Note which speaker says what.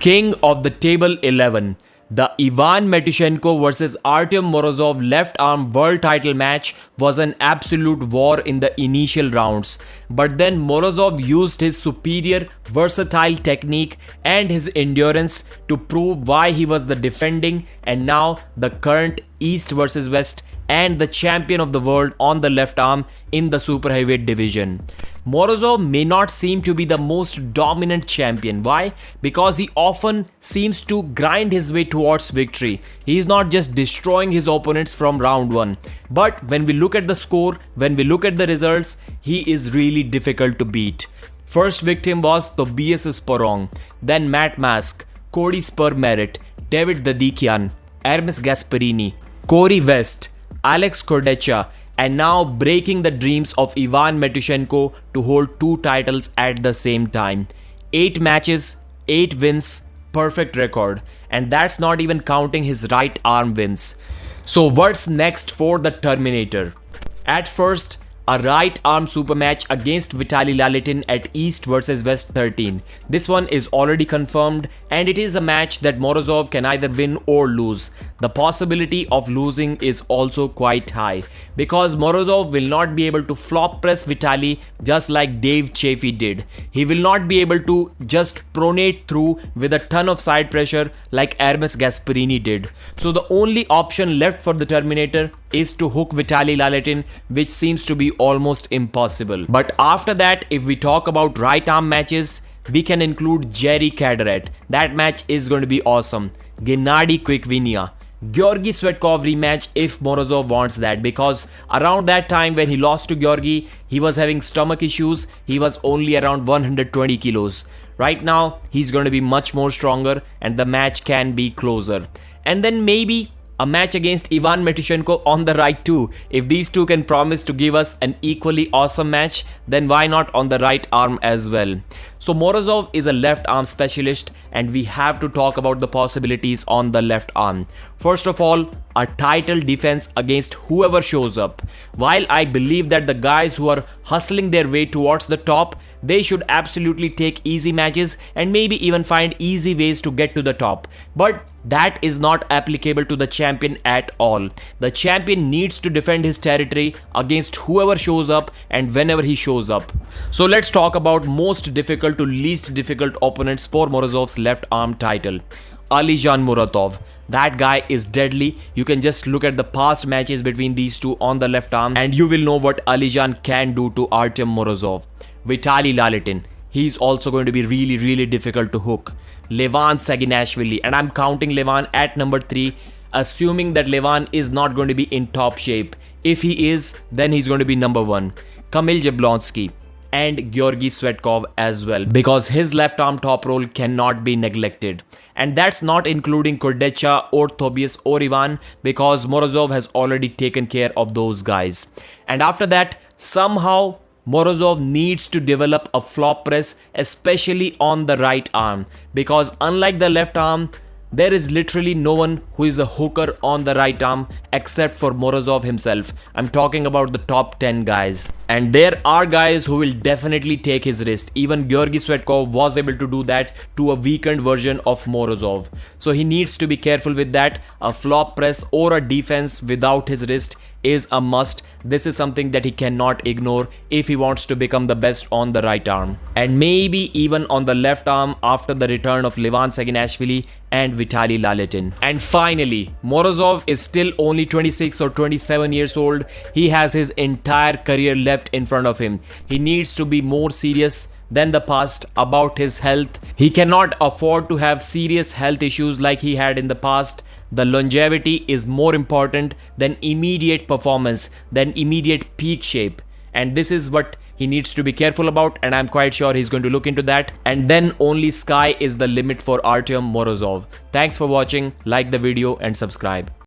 Speaker 1: King of the table 11. The Ivan Matyushenko versus Artyom Morozov left arm world title match was an absolute war in the initial rounds. But then Morozov used his superior versatile technique and his endurance to prove why he was the defending and now the current East versus West and the champion of the world on the left arm in the super heavyweight division. Morozov may not seem to be the most dominant champion. Why? Because he often seems to grind his way towards victory. He is not just destroying his opponents from round 1. But when we look at the score, when we look at the results, he is really difficult to beat. First victim was Tobias Sporong, then Matt Mask, Cody Spurmerit, David Dadikian, Hermes Gasparini, Corey West, Alex Kordecha, and now breaking the dreams of Ivan Matyushenko to hold 2 titles at the same time. 8 matches, 8 wins, perfect record. And that's not even counting his right arm wins. So what's next for the Terminator? At first, a right arm super match against Vitaly Laletin at East versus West 13. This one is already confirmed and it is a match that Morozov can either win or lose. The possibility of losing is also quite high because Morozov will not be able to flop press Vitaly just like Dave Chaffee did. He will not be able to just pronate through with a ton of side pressure like Hermes Gasparini did. So the only option left for the Terminator is to hook Vitaly Laletin, which seems to be almost impossible. But after that, if we talk about right arm matches, we can include Jerry Caderet. That match is going to be awesome. Gennady Kwikvinia, Georgy Svetkov rematch if Morozov wants that, because around that time when he lost to Georgy, he was having stomach issues. He was only around 120 kilos. Right now, he's going to be much more stronger and the match can be closer. And then maybe a match against Ivan Matyushenko on the right too. If these two can promise to give us an equally awesome match, then why not on the right arm as well? So Morozov is a left arm specialist and we have to talk about the possibilities on the left arm. First of all, a title defense against whoever shows up. While I believe that the guys who are hustling their way towards the top, they should absolutely take easy matches and maybe even find easy ways to get to the top. But that is not applicable to the champion at all. The champion needs to defend his territory against whoever shows up and whenever he shows up. So let's talk about most difficult to least difficult opponents for Morozov's left arm title. Alijan Muratov. That guy is deadly. You can just look at the past matches between these two on the left arm and you will know what Alijan can do to Artyom Morozov. Vitaly Laletin. He's also going to be really difficult to hook. Levan Saginashvili, and I'm counting Levan at number 3, assuming that Levan is not going to be in top shape. If he is, then he's going to be number 1. Kamil Jablonski and Georgy Svetkov as well, because his left arm top roll cannot be neglected. And that's not including Kordecha or Tobias or Ivan, because Morozov has already taken care of those guys. And after that, somehow Morozov needs to develop a flop press, especially on the right arm, because unlike the left arm, there is literally no one who is a hooker on the right arm except for Morozov himself. I'm talking about the top 10 guys. And there are guys who will definitely take his wrist. Even Georgy Svetkov was able to do that to a weakened version of Morozov. So he needs to be careful with that. A flop press or a defense without his wrist is a must. This is something that he cannot ignore if he wants to become the best on the right arm. And maybe even on the left arm after the return of Levan Saginashvili and Vitaly Laletin. And finally, Morozov is still only 26 or 27 years old. He has his entire career left in front of him. He needs to be more serious than the past about his health. He cannot afford to have serious health issues like he had in the past. The longevity is more important than immediate performance, than immediate peak shape. And this is what he needs to be careful about, and I'm quite sure he's going to look into that. And then only sky is the limit for Artyom Morozov. Thanks for watching, like the video and subscribe.